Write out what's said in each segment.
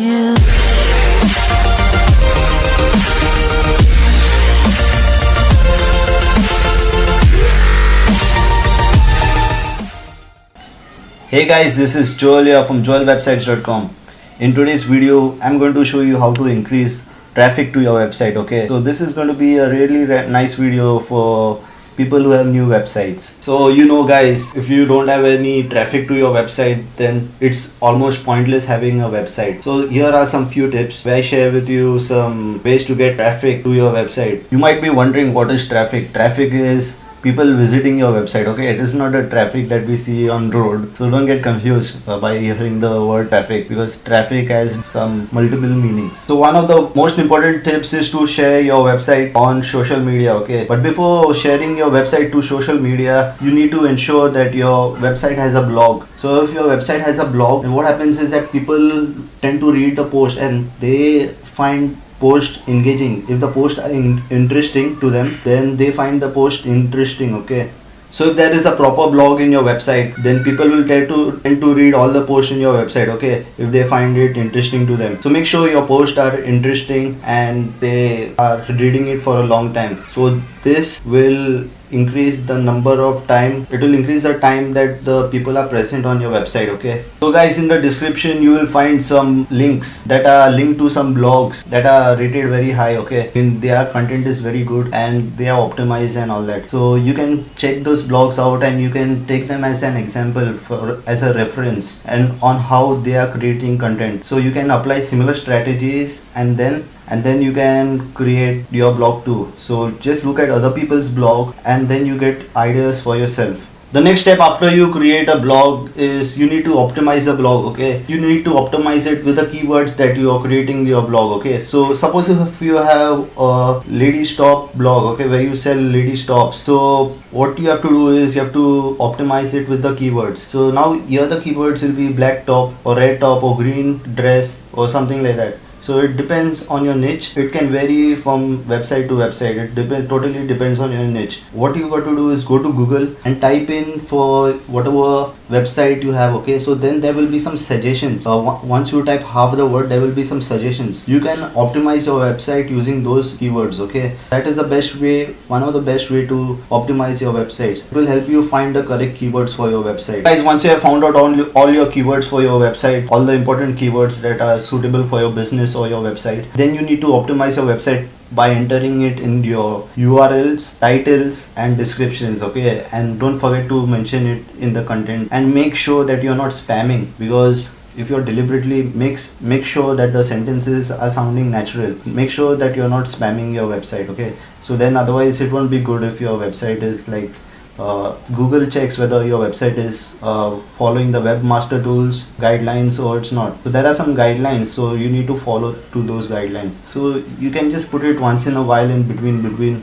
you. Hey guys, this is Joel here from joelwebsites.com. In today's video, I'm going to show you how to increase traffic to your website. Okay, so this is going to be a really nice video for people who have new websites. So you know guys, if you don't have any traffic to your website, then it's almost pointless having a website. So here are some few tips where I share with you some ways to get traffic to your website. You might be wondering, what is traffic? Traffic is people visiting your website. Okay, it is not a traffic that we see on road, so don't get confused by hearing the word traffic, because traffic has some multiple meanings. So one of the most important tips is to share your website on social media. Okay, but before sharing your website to social media, you need to ensure that your website has a blog. So if your website has a blog, then what happens is that people tend to read the post and they find post engaging. If the post are interesting to them, then they find the post interesting. Okay, so if there is a proper blog in your website, then people will tend to read all the posts in your website. Okay, if they find it interesting to them. So make sure your posts are interesting and they are reading it for a long time. So this will increase the number of time, it will increase the time that the people are present on your website. Okay, so guys, in the description you will find some links that are linked to some blogs that are rated very high. Okay, and their content is very good and they are optimized and all that. So you can check those blogs out and you can take them as an example as a reference and on how they are creating content. So you can apply similar strategies and then you can create your blog too. So just look at other people's blog and then you get ideas for yourself. The next step after you create a blog is you need to optimize the blog. Okay, you need to optimize it with the keywords that you are creating your blog. Okay, so suppose if you have a ladies top blog, okay, where you sell ladies tops, so what you have to do is you have to optimize it with the keywords. So now here the keywords will be black top or red top or green dress or something like that. So it depends on your niche. It can vary from website to website. It totally depends on your niche. What you got to do is go to Google and type in for whatever website you have. Okay, so then there will be some suggestions. Once you type half the word, there will be some suggestions. You can optimize your website using those keywords. Okay, that is the best way, one of the best way to optimize your websites. It will help you find the correct keywords for your website. Guys, once you have found out all your keywords for your website, all the important keywords that are suitable for your business or your website, then you need to optimize your website by entering it in your URLs, titles and descriptions. Okay, and don't forget to mention it in the content and make sure that you're not spamming, because if you're deliberately make sure that the sentences are sounding natural. Make sure that you're not spamming your website. Okay, so then otherwise it won't be good if your website is like Google checks whether your website is following the webmaster tools guidelines or it's not. So there are some guidelines, so you need to follow to those guidelines. So you can just put it once in a while in between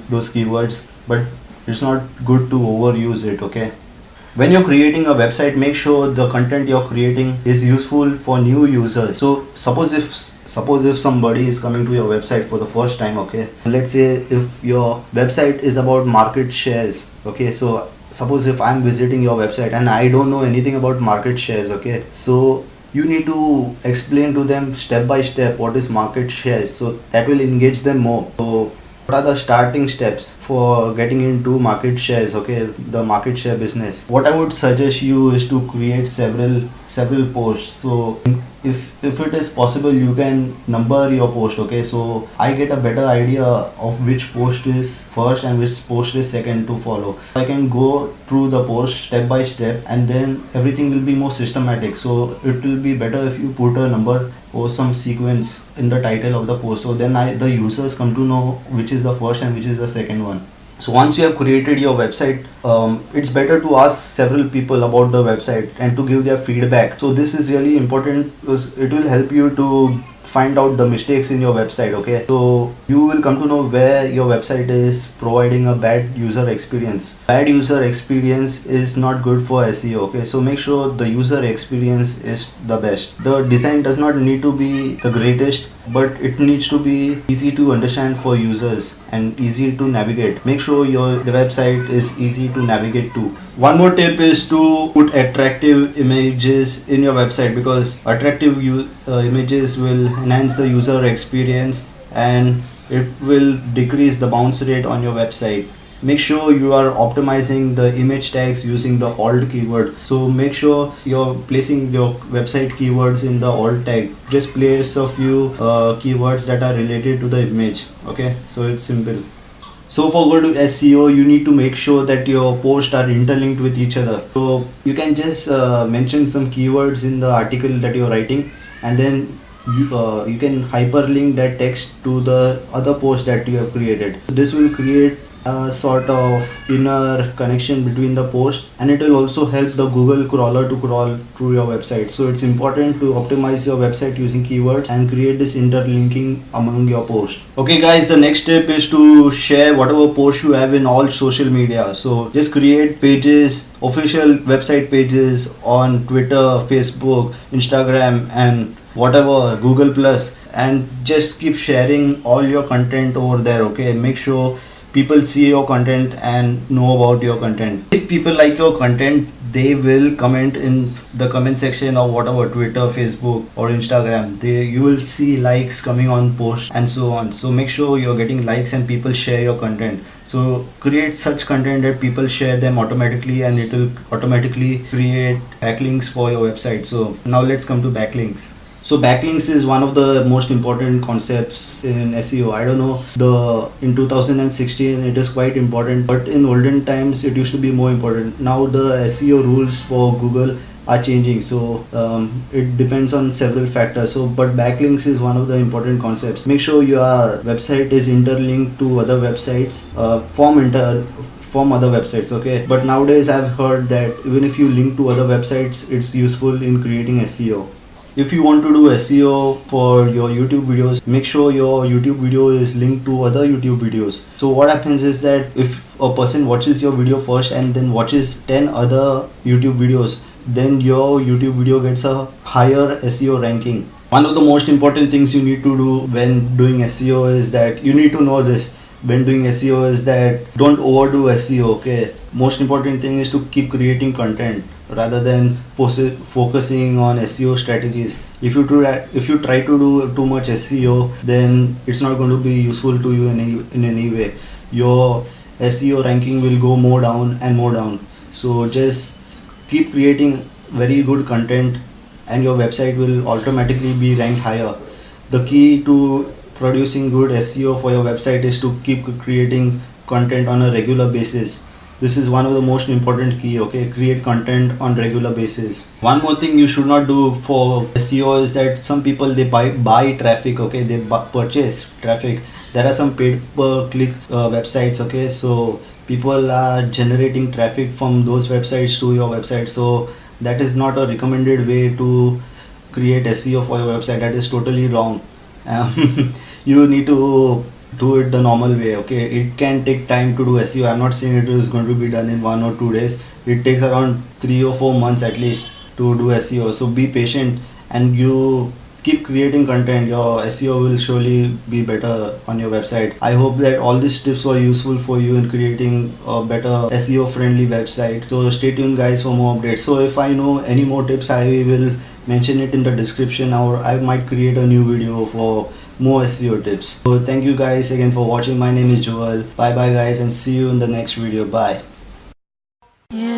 those keywords, but it's not good to overuse it. Okay, when you're creating a website, make sure the content you're creating is useful for new users. So suppose if somebody is coming to your website for the first time, okay, let's say if your website is about market shares. Okay, so suppose if I'm visiting your website and I don't know anything about market shares. Okay, so you need to explain to them step by step what is market shares, so that will engage them more. So what are the starting steps for getting into market shares? Okay, the market share business. What I would suggest you is to create several posts. So if it is possible, you can number your post. Okay, so I get a better idea of which post is first and which post is second to follow. I can go through the post step by step and then everything will be more systematic. So it will be better if you put a number or some sequence in the title of the post, so then the users come to know which is the first and which is the second one. So once you have created your website, it's better to ask several people about the website and to give their feedback. So this is really important because it will help you to find out the mistakes in your website. Okay, so you will come to know where your website is providing a bad user experience. Bad user experience is not good for SEO. Okay, so make sure the user experience is the best. The design does not need to be the greatest, but it needs to be easy to understand for users and easy to navigate. Make sure the website is easy to navigate to. One more tip is to put attractive images in your website, because attractive images will enhance the user experience and it will decrease the bounce rate on your website. Make sure you are optimizing the image tags using the alt keyword. So make sure you're placing your website keywords in the alt tag. Just place a few keywords that are related to the image. Okay, so it's simple. So for go to SEO, you need to make sure that your posts are interlinked with each other. So you can just mention some keywords in the article that you're writing, and then you can hyperlink that text to the other post that you have created. This will create a sort of inner connection between the post, and it will also help the Google crawler to crawl through your website. So it's important to optimize your website using keywords and create this interlinking among your posts. Okay guys, the next step is to share whatever posts you have in all social media. So just create pages, official website pages on Twitter, Facebook, Instagram, and whatever, Google Plus, and just keep sharing all your content over there. Okay, make sure people see your content and know about your content. If people like your content, they will comment in the comment section of whatever, Twitter, Facebook or Instagram. You will see likes coming on posts and so on. So make sure you're getting likes and people share your content. So create such content that people share them automatically, and it will automatically create backlinks for your website. So now let's come to backlinks. So backlinks is one of the most important concepts in SEO. I don't know, in 2016 it is quite important, but in olden times it used to be more important. Now the SEO rules for Google are changing, so it depends on several factors. So but backlinks is one of the important concepts. Make sure your website is interlinked to other websites, from other websites. Okay, but nowadays I've heard that even if you link to other websites, it's useful in creating SEO. If you want to do SEO for your YouTube videos, make sure your YouTube video is linked to other YouTube videos. So what happens is that if a person watches your video first and then watches 10 other YouTube videos, then your YouTube video gets a higher SEO ranking. One of the most important things you need to do when doing SEO is that you need to know this. When doing SEO is that don't overdo SEO. Okay, most important thing is to keep creating content rather than focusing on SEO strategies. If you try to do too much SEO, then it's not going to be useful to you in any way. Your SEO ranking will go more down and more down. So just keep creating very good content and your website will automatically be ranked higher. The key to producing good SEO for your website is to keep creating content on a regular basis. This is one of the most important key. Okay, create content on regular basis. One more thing you should not do for SEO is that some people, they buy traffic. Okay, they purchase traffic. There are some paid per click websites. Okay, so people are generating traffic from those websites to your website. So that is not a recommended way to create SEO for your website. That is totally wrong. You need to do it the normal way. Okay, it can take time to do SEO. I'm not saying it is going to be done in 1 or 2 days. It takes around 3 or 4 months at least to do SEO. So be patient and you keep creating content. Your SEO will surely be better on your website. I hope that all these tips were useful for you in creating a better SEO friendly website. So stay tuned guys for more updates. So if I know any more tips, I will mention it in the description, or I might create a new video for more SEO tips. So thank you guys again for watching. My name is Joel. Bye bye guys, and see you in the next video. Bye. Yeah.